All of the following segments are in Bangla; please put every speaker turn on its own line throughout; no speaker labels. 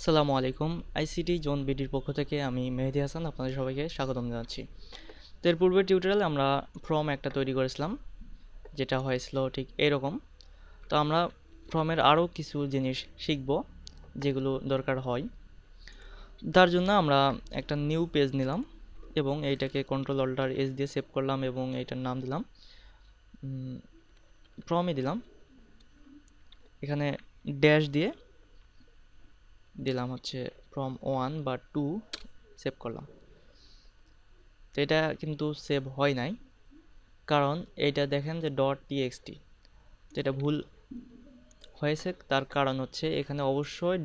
আসসালামু আলাইকুম। আইসিটি জোন বিডির পক্ষ থেকে আমি মেহেদি হাসান আপনাদের সবাইকে স্বাগতম জানাচ্ছি। তো এর পূর্বের টিউটোরিয়ালে আমরা ফর্ম একটা তৈরি করেছিলাম, যেটা হয়েছিল ঠিক এরকম। তো আমরা ফর্মের আরও কিছু জিনিস শিখব যেগুলো দরকার হয়। তার জন্য আমরা একটা নিউ পেজ নিলাম এবং এইটাকে Ctrl+Alt+S দিয়ে সেভ করলাম এবং এইটার নাম দিলাম ফর্মে দিলাম, এখানে ড্যাশ দিয়ে দিলাম হচ্ছে ফর্ম 1 বা 2 সেভ করলাম। তো এটা কিন্তু সেভ হয় নাই, কারণ এইটা দেখেন যে .txt, তো এটা ভুল হয়েছে। তার কারণ হচ্ছে এখানে অবশ্যই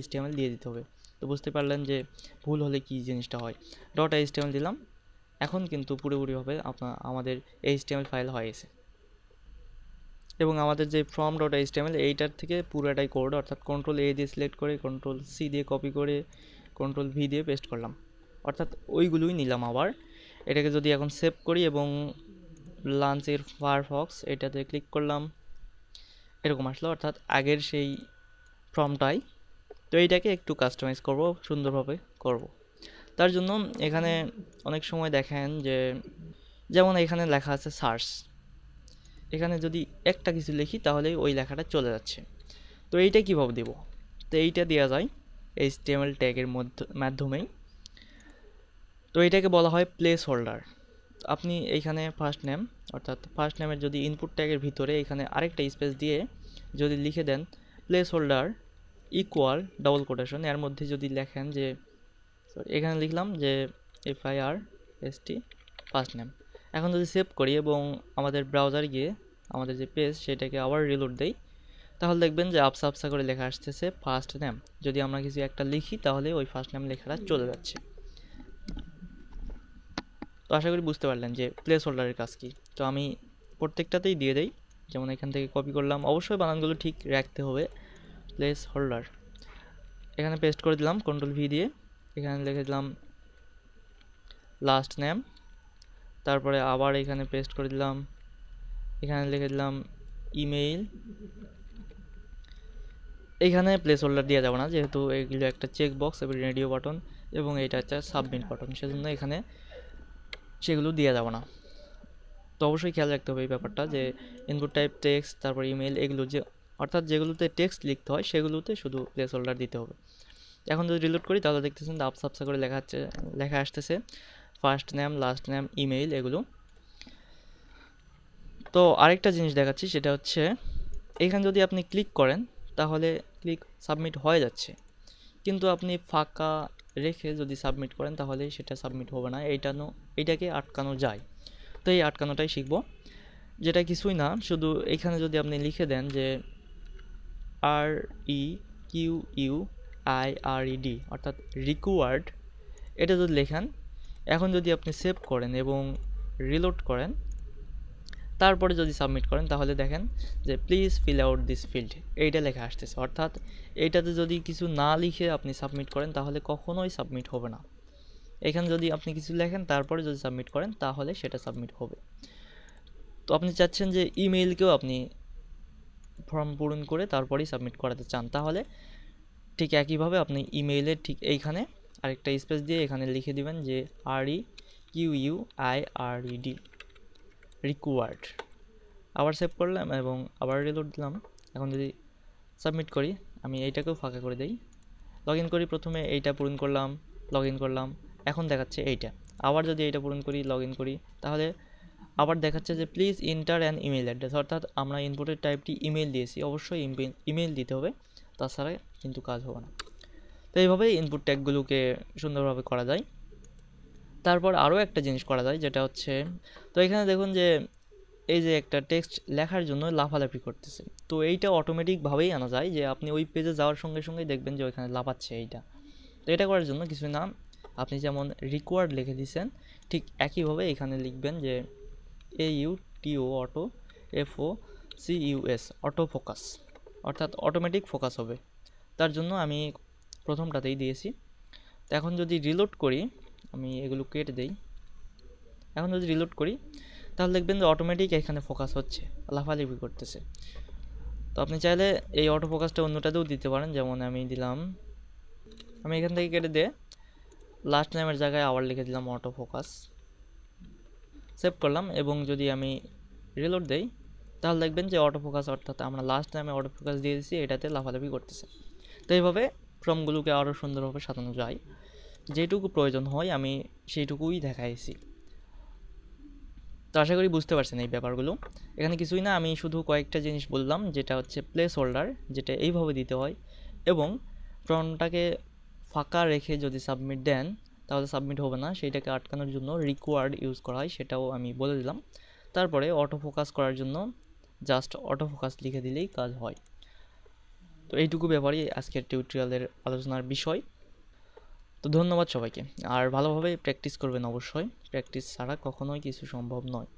.html দিয়ে দিতে হবে। তো বুঝতে পারলেন যে ভুল হলে কি জিনিসটা হয়। .html দিলাম, এখন কিন্তু পুরোপুরিভাবে আমাদের HTML ফাইল হয়ে গেছে এবং আমাদের যে from.html এইটার থেকে পুরোটাই কোড, অর্থাৎ Ctrl+A দিয়ে সিলেক্ট করে Ctrl+C দিয়ে কপি করে Ctrl+V দিয়ে পেস্ট করলাম, অর্থাৎ ওইগুলোই নিলাম। আবার এটাকে যদি এখন সেভ করি এবং লঞ্চের ফায়ারফক্স এটাতে ক্লিক করলাম, এরকম আসলো, অর্থাৎ আগের সেই ফর্মটাই। তো এইটাকে একটু কাস্টমাইজ করব, সুন্দরভাবে করব। তার জন্য এখানে অনেক সময় দেখেন যে যেমন এখানে লেখা আছে সার্চ, এখানে যদি একটা কিছু লিখি তাহলেই ওই লেখাটা চলে যাচ্ছে। তো এইটা কীভাবে দেব? তো এইটা দেওয়া যায় HTML ট্যাগের মাধ্যমেই। তো এইটাকে বলা হয় প্লেস হোল্ডার। আপনি এইখানে ফার্স্ট নেম, অর্থাৎ ফার্স্ট নেমের যদি ইনপুট ট্যাগের ভিতরে এখানে আরেকটা স্পেস দিয়ে যদি লিখে দেন placeholder equal double quotation, এর মধ্যে যদি লেখেন যে এখানে লিখলাম যে FIRST ফার্স্ট নেম। এখন যদি সেভ করি এবং আমাদের ব্রাউজারে গিয়ে আমাদের যে পেজ সেটাকে আবার রিলোড দেই, তাহলে দেখবেন যে আপসা আপসা করে লেখা আসতেছে ফার্স্ট নেম। যদি আমরা কিছু একটা লিখি তাহলে ওই ফার্স্ট নেম লেখাটা চলে যাচ্ছে। তো আশা করি বুঝতে পারলেন যে প্লেস হোল্ডারের কাজ কি। তো আমি প্রত্যেকটাতেই দিয়ে দেই, যেমন এখান থেকে কপি করলাম, অবশ্যই বানানগুলো ঠিক রাখতে হবে। প্লেস হোল্ডার এখানে পেস্ট করে দিলাম Ctrl+V দিয়ে, এখানে লিখে দিলাম লাস্ট নেম, তারপরে আবার এখানে পেস্ট করে দিলাম, এখানে লিখে দিলাম ইমেইল। এখানে প্লেস হোল্ডার দেওয়া যাবে না, যেহেতু এগুলো একটা চেক বক্স এবং রেডিও বাটন এবং এটা হচ্ছে সাবমিট বাটন, সেজন্য এখানে সেগুলো দেওয়া যাবে না। তো অবশ্যই খেয়াল রাখতে হবে এই ব্যাপারটা যে ইনপুট টাইপ টেক্সট, তারপর ইমেল, এগুলো যে অর্থাৎ যেগুলোতে টেক্সট লিখতে হয় সেগুলোতে শুধু প্লেস হোল্ডার দিতে হবে। এখন যদি রিলোড করি তাহলে দেখতেছেন আপসা আপসা করে লেখা আসতেছে first name, last name, email, এগুলো। তো আরেকটা জিনিস দেখাচ্ছি, সেটা হচ্ছে এখানে যদি আপনি ক্লিক করেন তাহলে ক্লিক সাবমিট হয়ে যাচ্ছে, কিন্তু আপনি ফাঁকা রেখে যদি সাবমিট করেন তাহলে সেটা সাবমিট হবে না। এইটাকে আটকানো যায়। তো এই আটকানোটাই শিখব, যেটা কিছুই না, শুধু এখানে যদি আপনি লিখে দেন যে REQUIRED অর্থাৎ রিকোয়ার্ড, এটা যদি লেখেন, এখন যদি আপনি সেভ করেন এবং রিলোড করেন, তারপরে যদি সাবমিট করেন তাহলে দেখেন যে please fill out this field, এইটা লেখা আসতেছে। অর্থাৎ এইটাতে যদি কিছু না লিখে আপনি সাবমিট করেন তাহলে কখনোই সাবমিট হবে না। এখানে যদি আপনি কিছু লেখেন তারপরে যদি সাবমিট করেন তাহলে সেটা সাবমিট হবে। তো আপনি চাচ্ছেন যে ইমেইলকেও আপনি ফর্ম পূরণ করে তারপরেই সাবমিট করাতে চান, তাহলে ঠিক একইভাবে আপনি ইমেইলের ঠিক এইখানে আরেকটা স্পেস দিয়ে এখানে লিখে দিবেন যে REQUIRED রিকোয়ার্ড। আবার সেভ করলাম এবং আবার রিলোড দিলাম। এখন যদি সাবমিট করি, আমি এইটাকেও ফাঁকা করে দেই, লগ ইন করি, প্রথমে এইটা পূরণ করলাম, লগ ইন করলাম, এখন দেখাচ্ছে এইটা। আবার যদি এইটা পূরণ করি, লগ ইন করি, তাহলে আবার দেখাচ্ছে যে please inter an email address, অর্থাৎ আমরা ইনপুটের টাইপটি ইমেল দিয়েছি, অবশ্যই ইমেল দিতে হবে, তাছাড়া কিন্তু কাজ হবে না। তো এইভাবেই ইনপুট ট্যাগগুলোকে সুন্দরভাবে করা যায়। তারপর আরও একটা জিনিস করা যায়, যেটা হচ্ছে, তো এখানে দেখুন যে এই যে একটা টেক্সট লেখার জন্য লাফালাফি করতেছে, তো এইটা অটোমেটিকভাবেই আনা যায়, যে আপনি ওই পেজে যাওয়ার সঙ্গে সঙ্গেই দেখবেন যে ওইখানে লাফাচ্ছে এইটা। তো এটা করার জন্য কিছু না, আপনি যেমন রিকোয়ার্ড লিখে দিয়েছেন ঠিক একইভাবে এখানে লিখবেন যে AUTO অটো FOCUS অটোফোকাস, অর্থাৎ অটোমেটিক ফোকাস হবে। তার জন্য আমি প্রথমটাতেই দিয়েছি। তো এখন যদি রিলোড করি, আমি এগুলো কেটে দেই, এখন যদি রিলোড করি তাহলে দেখবেন যে অটোমেটিক এখানে ফোকাস হচ্ছে, লাফালাফি করতেছে। তো আপনি চাইলে এই অটো ফোকাসটা অন্যটাতেও দিতে পারেন, যেমন আমি দিলাম আমি এখান থেকে কেটে দিয়ে লাস্ট নেমের জায়গায় আবার লিখে দিলাম অটো ফোকাস, সেভ করলাম। এবং যদি আমি রিলোড দেই তাহলে দেখবেন যে অটো ফোকাস, অর্থাৎ আমরা লাস্ট টাইমে অটো ফোকাস দিয়ে দিচ্ছি, এটাতে লাফালাফি করতেছে। তো এইভাবে ফর্মগুলোকে আরও সুন্দরভাবে সাজানো যায়। যেটুকু প্রয়োজন হয় আমি সেইটুকুই দেখাইছি। তো আশা করি বুঝতে পারছেন এই ব্যাপারগুলো। এখানে কিছুই না, আমি শুধু কয়েকটা জিনিস বললাম, যেটা হচ্ছে প্লেস হোল্ডার, যেটা এইভাবে দিতে হয়, এবং ফর্মটাকে ফাঁকা রেখে যদি সাবমিট দেন তাহলে সাবমিট হবে না, সেইটাকে আটকানোর জন্য রিকোয়ার্ড ইউজ করা হয়, সেটাও আমি বলে দিলাম। তারপরে অটো ফোকাস করার জন্য জাস্ট অটো ফোকাস লিখে দিলেই কাজ হয়। তো এইটুকু ব্যাপারই আজকের টিউটোরিয়ালের আলোচনার বিষয়। তো ধন্যবাদ সবাইকে, আর ভালোভাবে প্র্যাকটিস করবেন অবশ্যই, প্র্যাকটিস ছাড়া কখনোই কিছু সম্ভব নয়।